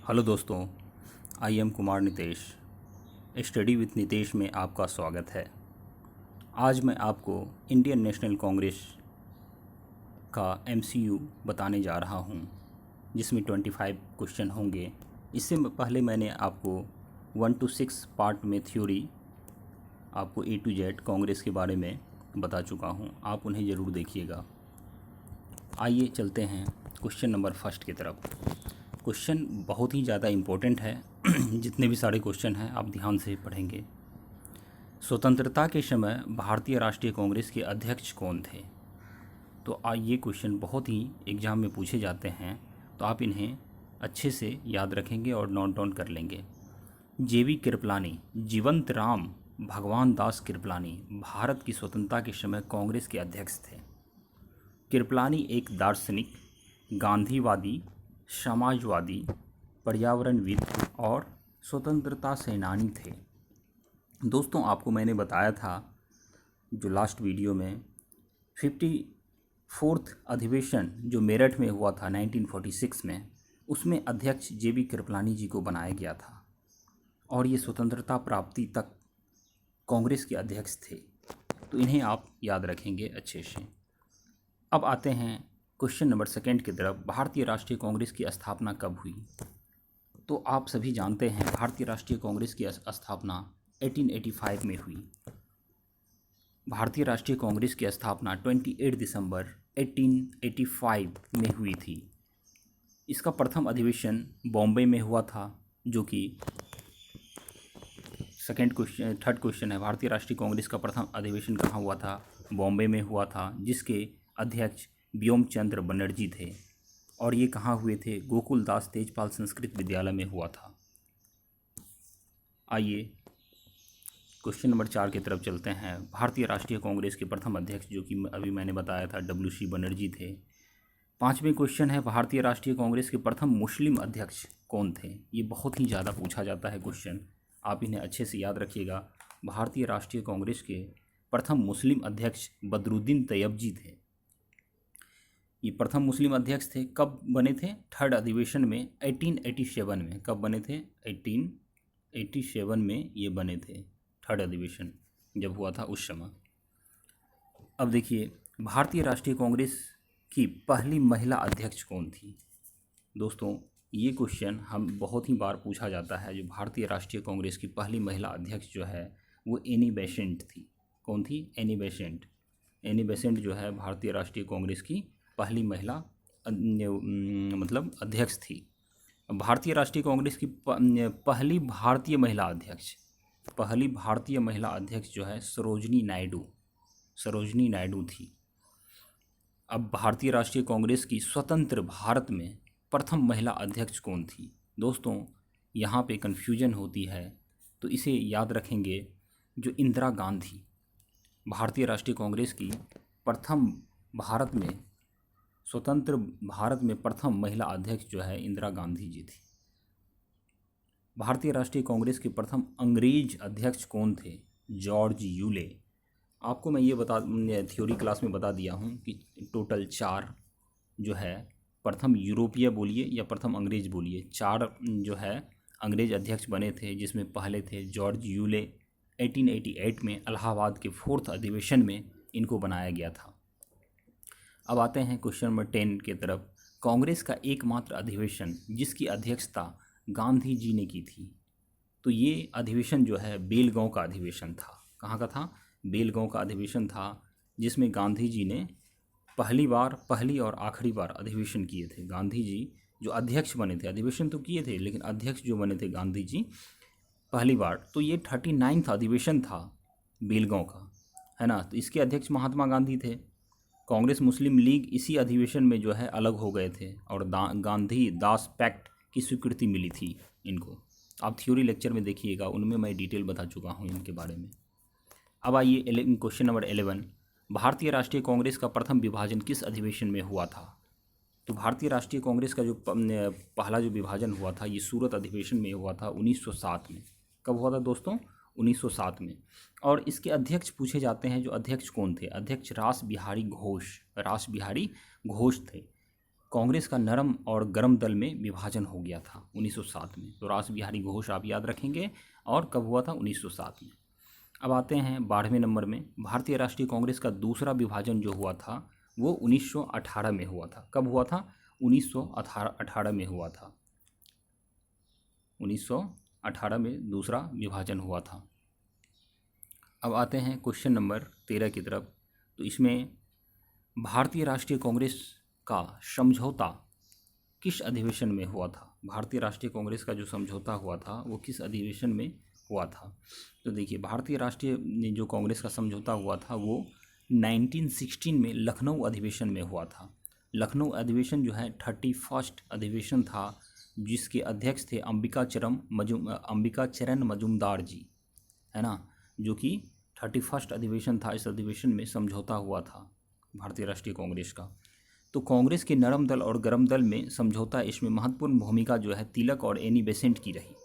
Hello दोस्तों, I am Kumar Nitesh. Study with Nitesh में आपका स्वागत है। आज मैं आपको इंडियन नेशनल कांग्रेस का एमसीयू बताने जा रहा हूं, जिसमें 25 क्वेश्चन होंगे। इससे पहले मैंने आपको 1 to 6 पार्ट में थ्योरी आपको A to Z कांग्रेस के बारे में बता चुका हूं। आप उन्हें ज़रूर देखिएगा। आइए चलते हैं क्वेश्चन नंबर फर्स्ट की तरफ। क्वेश्चन बहुत ही ज़्यादा इम्पोर्टेंट है। जितने भी सारे क्वेश्चन हैं आप ध्यान से पढ़ेंगे। स्वतंत्रता के समय भारतीय राष्ट्रीय कांग्रेस के अध्यक्ष कौन थे? तो ये क्वेश्चन बहुत ही एग्ज़ाम में पूछे जाते हैं, तो आप इन्हें अच्छे से याद रखेंगे और नोट डाउन कर लेंगे। जेवी कृपलानी, जीवंत राम भगवान दास कृपलानी भारत की स्वतंत्रता के समय कांग्रेस के अध्यक्ष थे। कृपलानी एक दार्शनिक, गांधीवादी, समाजवादी, पर्यावरणविद और स्वतंत्रता सेनानी थे। दोस्तों, आपको मैंने बताया था जो लास्ट वीडियो में 54th अधिवेशन जो मेरठ में हुआ था 1946 में, उसमें अध्यक्ष जेबी कृपलानी जी को बनाया गया था और ये स्वतंत्रता प्राप्ति तक कांग्रेस के अध्यक्ष थे। तो इन्हें आप याद रखेंगे अच्छे से। अब आते हैं क्वेश्चन नंबर सेकंड की तरफ। भारतीय राष्ट्रीय कांग्रेस की स्थापना कब हुई? तो आप सभी जानते हैं भारतीय राष्ट्रीय कांग्रेस की स्थापना 1885 में हुई। भारतीय राष्ट्रीय कांग्रेस की स्थापना 28 दिसंबर 1885 में हुई थी। इसका प्रथम अधिवेशन बॉम्बे में हुआ था, जो कि थर्ड क्वेश्चन है। भारतीय राष्ट्रीय कांग्रेस का प्रथम अधिवेशन कहाँ हुआ था? बॉम्बे में हुआ था, जिसके अध्यक्ष व्योम चंद्र बनर्जी थे। और ये कहाँ हुए थे? गोकुल दास तेजपाल संस्कृत विद्यालय में हुआ था। आइए क्वेश्चन नंबर 4 की तरफ चलते हैं। भारतीय राष्ट्रीय कांग्रेस के प्रथम अध्यक्ष, जो कि अभी मैंने बताया था, WC बनर्जी थे। पांचवें क्वेश्चन है, भारतीय राष्ट्रीय कांग्रेस के प्रथम मुस्लिम अध्यक्ष कौन थे? ये बहुत ही ज़्यादा पूछा जाता है क्वेश्चन, आप इन्हें अच्छे से याद रखिएगा। भारतीय राष्ट्रीय कांग्रेस के प्रथम मुस्लिम अध्यक्ष बदरुद्दीन तैयबजी थे। ये प्रथम मुस्लिम अध्यक्ष थे। कब बने थे? थर्ड अधिवेशन में 1887 में। कब बने थे? 1887 में ये बने थे। थर्ड अधिवेशन जब हुआ था उस समय। अब देखिए, भारतीय राष्ट्रीय कांग्रेस की पहली महिला अध्यक्ष कौन थी? दोस्तों, ये क्वेश्चन हम बहुत ही बार पूछा जाता है। जो भारतीय राष्ट्रीय कांग्रेस की पहली महिला अध्यक्ष जो है वो एनी बेसेंट थी। कौन थी? Annie Besant. एनी बेसेंट जो है भारतीय राष्ट्रीय कांग्रेस की पहली महिला मतलब अध्यक्ष थी। भारतीय राष्ट्रीय कांग्रेस की पहली भारतीय महिला अध्यक्ष जो है सरोजनी नायडू थी। अब भारतीय राष्ट्रीय कांग्रेस की स्वतंत्र भारत में प्रथम महिला अध्यक्ष कौन थी? दोस्तों, यहाँ पे कन्फ्यूजन होती है, तो इसे याद रखेंगे। जो इंदिरा गांधी, भारतीय राष्ट्रीय कांग्रेस की स्वतंत्र भारत में प्रथम महिला अध्यक्ष जो है इंदिरा गांधी जी थी। भारतीय राष्ट्रीय कांग्रेस के प्रथम अंग्रेज अध्यक्ष कौन थे? George Yule. आपको मैं ये थ्योरी क्लास में बता दिया हूँ कि टोटल 4 जो है, प्रथम यूरोपीय बोलिए या प्रथम अंग्रेज बोलिए, 4 जो है अंग्रेज अध्यक्ष बने थे, जिसमें पहले थे जॉर्ज यूले। 1888 में इलाहाबाद के 4th अधिवेशन में इनको बनाया गया था। अब आते हैं क्वेश्चन नंबर 10 की तरफ। कांग्रेस का एकमात्र अधिवेशन जिसकी अध्यक्षता गांधी जी ने की थी, तो ये अधिवेशन जो है बेलगांव का अधिवेशन था। कहाँ का था? बेलगांव का अधिवेशन था, जिसमें गांधी जी ने पहली और आखिरी बार अधिवेशन किए थे। गांधी जी जो अध्यक्ष बने थे, अधिवेशन तो किए थे लेकिन अध्यक्ष जो बने थे गांधी जी पहली बार, तो ये 39वां अधिवेशन था बेलगांव का, है ना। तो इसके अध्यक्ष महात्मा गांधी थे। कांग्रेस मुस्लिम लीग इसी अधिवेशन में जो है अलग हो गए थे और गांधी दास पैक्ट की स्वीकृति मिली थी इनको। आप थ्योरी लेक्चर में देखिएगा, उनमें मैं डिटेल बता चुका हूँ इनके बारे में। अब आइए क्वेश्चन नंबर 11। भारतीय राष्ट्रीय कांग्रेस का प्रथम विभाजन किस अधिवेशन में हुआ था? तो भारतीय राष्ट्रीय कांग्रेस का जो पहला जो विभाजन हुआ था, ये सूरत अधिवेशन में हुआ था 1907 में। कब हुआ था दोस्तों? 1907 में। और इसके अध्यक्ष पूछे जाते हैं, जो अध्यक्ष कौन थे? अध्यक्ष रास बिहारी घोष थे। कांग्रेस का नरम और गरम दल में विभाजन हो गया था 1907 में। तो रास बिहारी घोष आप याद रखेंगे, और कब हुआ था? 1907 में। अब आते हैं 12वें नंबर में, भारतीय राष्ट्रीय कांग्रेस का दूसरा विभाजन जो हुआ था वो 1918 में हुआ था। कब हुआ था? 1918 में हुआ था। 1918 में दूसरा विभाजन हुआ था। अब आते हैं क्वेश्चन नंबर 13 की तरफ। तो इसमें भारतीय राष्ट्रीय कांग्रेस का समझौता किस अधिवेशन में हुआ था? भारतीय राष्ट्रीय कांग्रेस का जो समझौता हुआ था वो किस अधिवेशन में हुआ था? तो देखिए, भारतीय राष्ट्रीय जो कांग्रेस का समझौता हुआ था वो 1916 में लखनऊ अधिवेशन में हुआ था। लखनऊ अधिवेशन जो है 31st अधिवेशन था, जिसके अध्यक्ष थे अंबिका चरण मजूमदार जी, है ना, जो कि 31st अधिवेशन था। इस अधिवेशन में समझौता हुआ था भारतीय राष्ट्रीय कांग्रेस का। तो कांग्रेस के नरम दल और गरम दल में समझौता, इसमें महत्वपूर्ण भूमिका जो है तिलक और एनी बेसेंट की रही।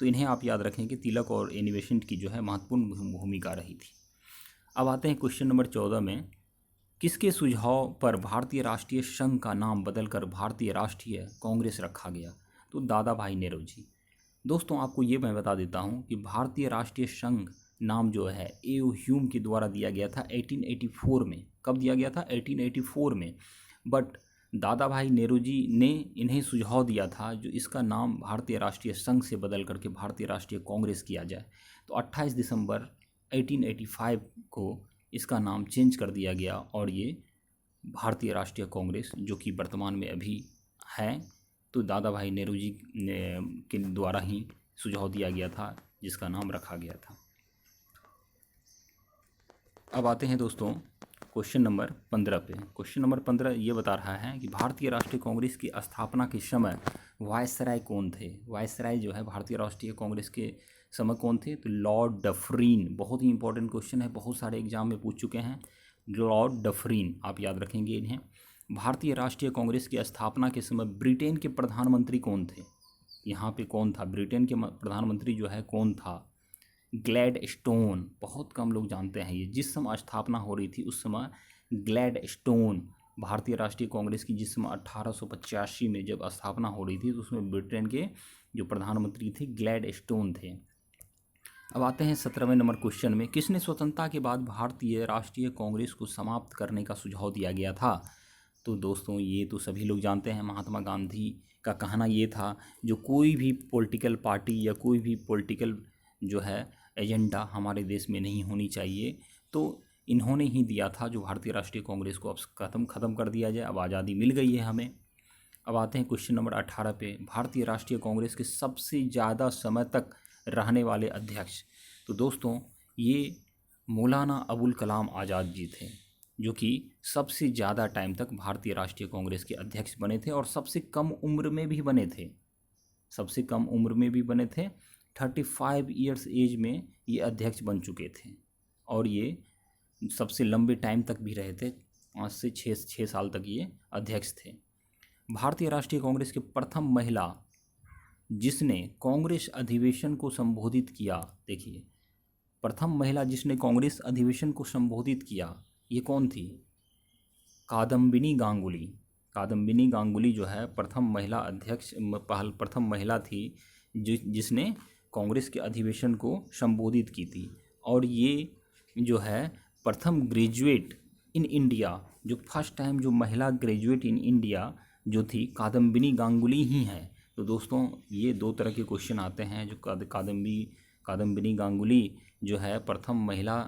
तो इन्हें आप याद रखें कि तिलक और एनी बेसेंट की जो है महत्वपूर्ण भूमिका रही थी। अब आते हैं क्वेश्चन नंबर 14 में, किसके सुझाव पर भारतीय राष्ट्रीय संघ का नाम बदलकर भारतीय राष्ट्रीय कांग्रेस रखा गया? तो दादा भाई नेहरू जी। दोस्तों, आपको ये मैं बता देता हूँ कि भारतीय राष्ट्रीय संघ नाम जो है ए.ओ. ह्यूम के द्वारा दिया गया था 1884 में। कब दिया गया था? 1884 में। बट दादा भाई नेहरू जी ने इन्हें सुझाव दिया था जो इसका नाम भारतीय राष्ट्रीय संघ से बदल करके भारतीय राष्ट्रीय कांग्रेस किया जाए। तो 28 दिसंबर 1885 को इसका नाम चेंज कर दिया गया और ये भारतीय राष्ट्रीय कांग्रेस जो कि वर्तमान में अभी है, तो दादा भाई नेहरू जी के द्वारा ही सुझाव दिया गया था जिसका नाम रखा गया था। अब आते हैं दोस्तों क्वेश्चन नंबर 15 पे। क्वेश्चन नंबर 15 ये बता रहा है कि भारतीय राष्ट्रीय कांग्रेस की स्थापना के समय वायसराय कौन थे? वायसराय जो है भारतीय राष्ट्रीय कांग्रेस के समय कौन थे? तो लॉर्ड डफरीन। बहुत ही इंपॉर्टेंट क्वेश्चन है, बहुत सारे एग्जाम में पूछ चुके हैं। लॉर्ड डफरीन आप याद रखेंगे इन्हें। भारतीय राष्ट्रीय कांग्रेस की स्थापना के समय ब्रिटेन के प्रधानमंत्री कौन थे? यहाँ पे कौन था? ब्रिटेन के प्रधानमंत्री जो है कौन था? ग्लैडस्टोन। बहुत कम लोग जानते हैं ये। जिस समय स्थापना हो रही थी उस समय ग्लैडस्टोन, भारतीय राष्ट्रीय कांग्रेस की जिस समय 1885 में जब स्थापना हो रही थी तो उसमें ब्रिटेन के जो प्रधानमंत्री थे ग्लैडस्टोन थे। अब आते हैं 17वें नंबर क्वेश्चन में, किसने स्वतंत्रता के बाद भारतीय राष्ट्रीय कांग्रेस को समाप्त करने का सुझाव दिया गया था? तो दोस्तों, ये तो सभी लोग जानते हैं, महात्मा गांधी का कहना ये था जो कोई भी पॉलिटिकल पार्टी या कोई भी पॉलिटिकल जो है एजेंडा हमारे देश में नहीं होनी चाहिए, तो इन्होंने ही दिया था जो भारतीय राष्ट्रीय कांग्रेस को अब ख़त्म कर दिया जाए। अब आज़ादी मिल गई है हमें। अब आते हैं क्वेश्चन नंबर 18 पे, भारतीय राष्ट्रीय कांग्रेस के सबसे ज़्यादा समय तक रहने वाले अध्यक्ष। तो दोस्तों, ये मौलाना अबुल कलाम आज़ाद जी थे, जो कि सबसे ज़्यादा टाइम तक भारतीय राष्ट्रीय कांग्रेस के अध्यक्ष बने थे और सबसे कम उम्र में भी बने थे। सबसे कम उम्र में भी बने थे। 35 ईयर्स एज में ये अध्यक्ष बन चुके थे और ये सबसे लंबे टाइम तक भी रहे थे, 5 से 6 साल तक ये अध्यक्ष थे। भारतीय राष्ट्रीय कांग्रेस के प्रथम महिला जिसने कांग्रेस अधिवेशन को संबोधित किया, देखिए, प्रथम महिला जिसने कांग्रेस अधिवेशन को संबोधित किया ये कौन थी? कादम्बिनी गांगुली। कादम्बिनी गांगुली जो है प्रथम महिला अध्यक्ष, प्रथम महिला थी जिसने कांग्रेस के अधिवेशन को संबोधित की थी। और ये जो है प्रथम ग्रेजुएट इन इंडिया, जो फर्स्ट टाइम जो महिला ग्रेजुएट इन इंडिया जो थी कादम्बिनी गांगुली ही हैं। तो दोस्तों, ये 2 तरह के क्वेश्चन आते हैं। जो कादम्बिनी गांगुली जो है प्रथम महिला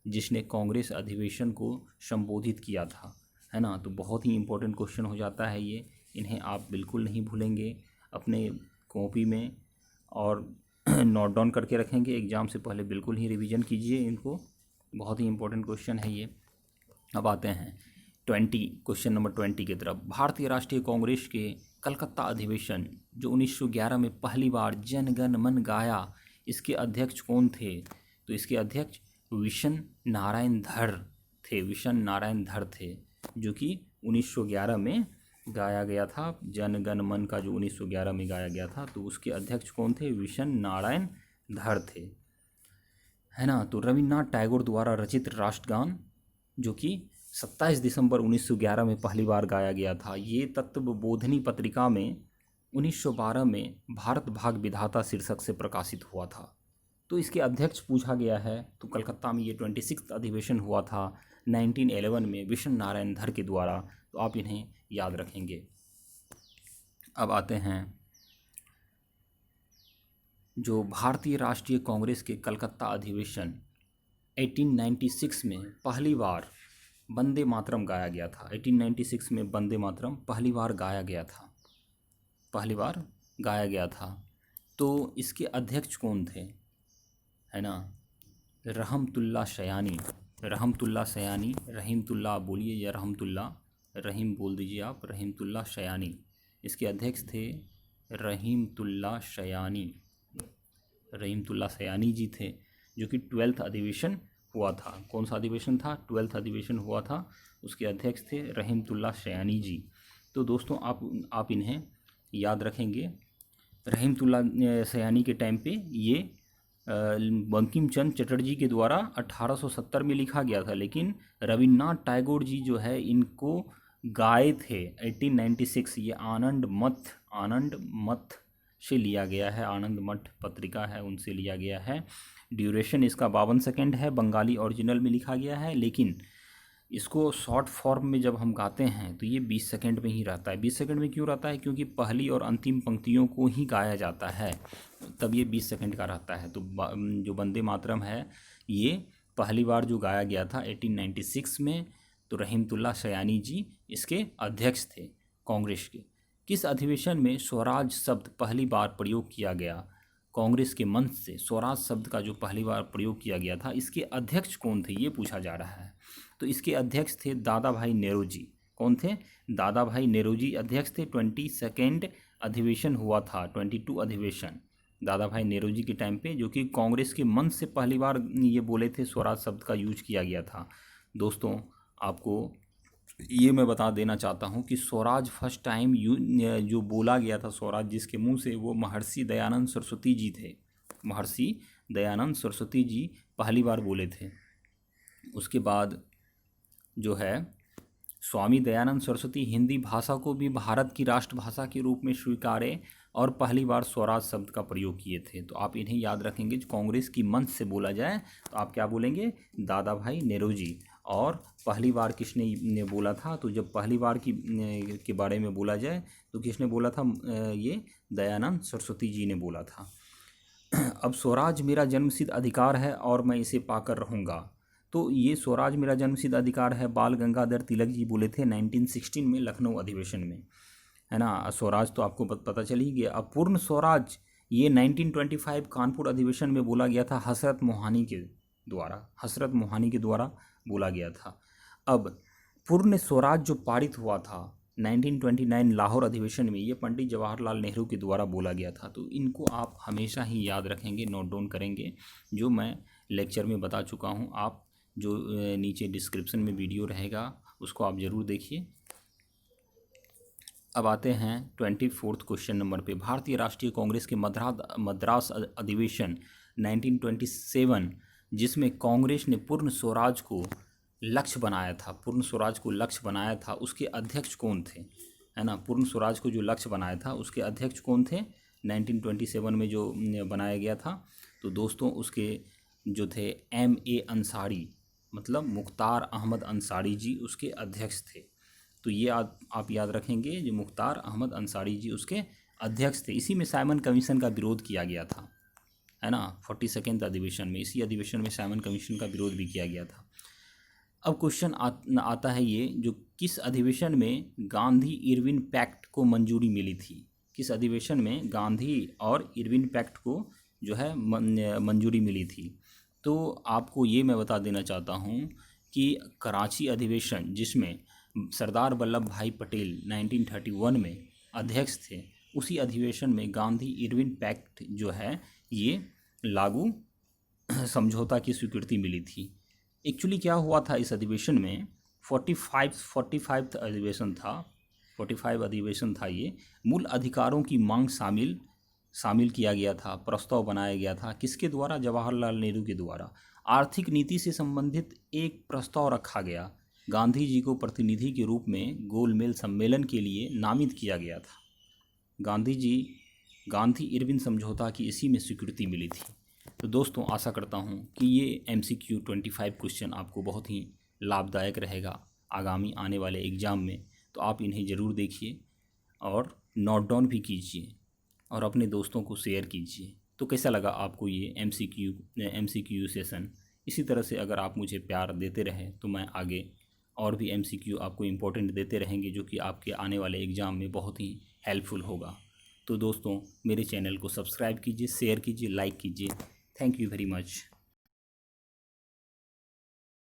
जिसने कांग्रेस अधिवेशन को संबोधित किया था, है ना, तो बहुत ही इंपॉर्टेंट क्वेश्चन हो जाता है ये। इन्हें आप बिल्कुल नहीं भूलेंगे अपने कॉपी में और नोट डाउन करके रखेंगे। एग्ज़ाम से पहले बिल्कुल ही रिवीजन कीजिए इनको, बहुत ही इंपॉर्टेंट क्वेश्चन है ये। अब आते हैं क्वेश्चन नंबर 20 की तरफ। भारतीय राष्ट्रीय कांग्रेस के कलकत्ता अधिवेशन जो 1911 में पहली बार जन गण मन गाया, इसके अध्यक्ष कौन थे? तो इसके अध्यक्ष विशन नारायण धर थे। विशन नारायण धर थे, जो कि 1911 में गाया गया था। जन गण मन का जो 1911 में गाया गया था, तो उसके अध्यक्ष कौन थे? विशन नारायण धर थे, है ना। तो रविन्द्रनाथ टैगोर द्वारा रचित राष्ट्रगान जो कि 27 दिसंबर 1911 में पहली बार गाया गया था। ये तत्वबोधिनी पत्रिका में 1912 में भारत भाग विधाता शीर्षक से प्रकाशित हुआ था। तो इसके अध्यक्ष पूछा गया है, तो कलकत्ता में ये 26वां अधिवेशन हुआ था 1911 में विष्णु नारायण धर के द्वारा। तो आप इन्हें याद रखेंगे। अब आते हैं जो भारतीय राष्ट्रीय कांग्रेस के कलकत्ता अधिवेशन 1896 में पहली बार वंदे मातरम गाया गया था। 1896 में वंदे मातरम पहली बार गाया गया था। तो इसके अध्यक्ष कौन थे, है ना, रहमतुल्ला सयानी। रहीमतुल्ला आप बोलिए या रहमतुल्ला, रहीम बोल दीजिए आप, रहीमतुल्ला सयानी। इसके अध्यक्ष थे रहीमतुल्ला सयानी जी थे, जो कि 12वां अधिवेशन हुआ था। कौन सा अधिवेशन था? 12वां अधिवेशन हुआ था। उसके अध्यक्ष थे रहीमतुल्ला सयानी जी। तो दोस्तों आप इन्हें याद रखेंगे। रहीमतुल्ला सयानी के टाइम पे ये बंकिम चंद्र चटर्जी के द्वारा 1870 में लिखा गया था, लेकिन रविन्द्रनाथ टैगोर जी जो है इनको गाए थे 1896। ये आनंद मठ से लिया गया है, आनंद मठ पत्रिका है उनसे लिया गया है। ड्यूरेशन इसका 52 सेकेंड है, बंगाली ओरिजिनल में लिखा गया है, लेकिन इसको शॉर्ट फॉर्म में जब हम गाते हैं तो ये 20 सेकेंड में ही रहता है। 20 सेकेंड में क्यों रहता है? क्योंकि पहली और अंतिम पंक्तियों को ही गाया जाता है, तब ये 20 सेकेंड का रहता है। तो जो वंदे मातरम है ये पहली बार जो गाया गया था 1896 में, तो रहीमतुल्ला सयानी जी इसके अध्यक्ष थे कांग्रेस के। किस अधिवेशन में स्वराज शब्द पहली बार प्रयोग किया गया? कांग्रेस के मंच से स्वराज शब्द का जो पहली बार प्रयोग किया गया था, इसके अध्यक्ष कौन थे ये पूछा जा रहा है। तो इसके अध्यक्ष थे दादा भाई नेरोजी। कौन थे? दादा भाई नेरोजी अध्यक्ष थे। 22वां अधिवेशन हुआ था, 22 अधिवेशन दादा भाई नेरोजी के टाइम पे, जो कि कांग्रेस के मंच से पहली बार ये बोले थे, स्वराज शब्द का यूज किया गया था। दोस्तों आपको ये मैं बता देना चाहता हूँ कि स्वराज फर्स्ट टाइम जो बोला गया था स्वराज जिसके मुंह से, वो महर्षि दयानंद सरस्वती जी थे। महर्षि दयानंद सरस्वती जी पहली बार बोले थे। उसके बाद जो है स्वामी दयानंद सरस्वती हिंदी भाषा को भी भारत की राष्ट्रभाषा के रूप में स्वीकारे और पहली बार स्वराज शब्द का प्रयोग किए थे। तो आप इन्हें याद रखेंगे। जो कांग्रेस की मंच से बोला जाए तो आप क्या बोलेंगे? दादा भाई नेरोजी। और पहली बार किसने बोला था? तो जब पहली बार के बारे में बोला जाए तो किसने बोला था? ये दयानंद सरस्वती जी ने बोला था। अब स्वराज मेरा जन्मसिद्ध अधिकार है और मैं इसे पाकर रहूँगा। तो ये स्वराज मेरा जन्मसिद्ध अधिकार है बाल गंगाधर तिलक जी बोले थे 1916 में लखनऊ अधिवेशन में, है ना। स्वराज तो आपको पता चल ही गया। अब पूर्ण स्वराज ये 1925 कानपुर अधिवेशन में बोला गया था हसरत मोहानी के द्वारा बोला गया था। अब पूर्ण स्वराज जो पारित हुआ था 1929 लाहौर अधिवेशन में, ये पंडित जवाहरलाल नेहरू के द्वारा बोला गया था। तो इनको आप हमेशा ही याद रखेंगे, नोट डाउन करेंगे, जो मैं लेक्चर में बता चुका हूँ। आप जो नीचे डिस्क्रिप्शन में वीडियो रहेगा उसको आप ज़रूर देखिए। अब आते हैं 24वां क्वेश्चन नंबर पे। भारतीय राष्ट्रीय कांग्रेस के मद्रास अधिवेशन 1927 जिसमें कांग्रेस ने पूर्ण स्वराज को लक्ष्य बनाया था, उसके अध्यक्ष कौन थे, है ना। पूर्ण स्वराज को जो लक्ष्य बनाया था उसके अध्यक्ष कौन थे 1927 में जो बनाया गया था? तो दोस्तों उसके जो थे M.A. अंसारी, मतलब मुख्तार अहमद अंसारी जी उसके अध्यक्ष थे। तो ये आप याद रखेंगे, जो मुख्तार अहमद अंसारी जी उसके अध्यक्ष थे। इसी में साइमन कमीशन का विरोध किया गया था, है ना। 42वां अधिवेशन में, इसी अधिवेशन में साइमन कमीशन का विरोध भी किया गया था। अब क्वेश्चन आता है ये, जो किस अधिवेशन में गांधी इरविन पैक्ट को मंजूरी मिली थी? किस अधिवेशन में गांधी और इरविन पैक्ट को जो है मंजूरी मिली थी? तो आपको ये मैं बता देना चाहता हूँ कि कराची अधिवेशन जिसमें सरदार वल्लभ भाई पटेल 1931 में अध्यक्ष थे, उसी अधिवेशन में गांधी इरविन पैक्ट जो है ये लागू समझौता की स्वीकृति मिली थी। एक्चुअली क्या हुआ था इस अधिवेशन में? 45 अधिवेशन था, 45 अधिवेशन था ये। मूल अधिकारों की मांग शामिल किया गया था, प्रस्ताव बनाया गया था। किसके द्वारा? जवाहरलाल नेहरू के द्वारा। आर्थिक नीति से संबंधित एक प्रस्ताव रखा गया, गांधी जी को प्रतिनिधि के रूप में गोलमेज सम्मेलन के लिए नामित किया गया था। गांधी इरविन समझौता की इसी में स्वीकृति मिली थी। तो दोस्तों आशा करता हूँ कि ये MCQ 25 क्वेश्चन आपको बहुत ही लाभदायक रहेगा आगामी आने वाले एग्ज़ाम में। तो आप इन्हें ज़रूर देखिए और नोट डाउन भी कीजिए और अपने दोस्तों को शेयर कीजिए। तो कैसा लगा आपको ये MCQ सेशन? इसी तरह से अगर आप मुझे प्यार देते रहें तो मैं आगे और भी MCQ आपको इम्पोर्टेंट देते रहेंगे, जो कि आपके आने वाले एग्ज़ाम में बहुत ही हेल्पफुल होगा। तो दोस्तों मेरे चैनल को सब्सक्राइब कीजिए, शेयर कीजिए, लाइक कीजिए। Thank you very much.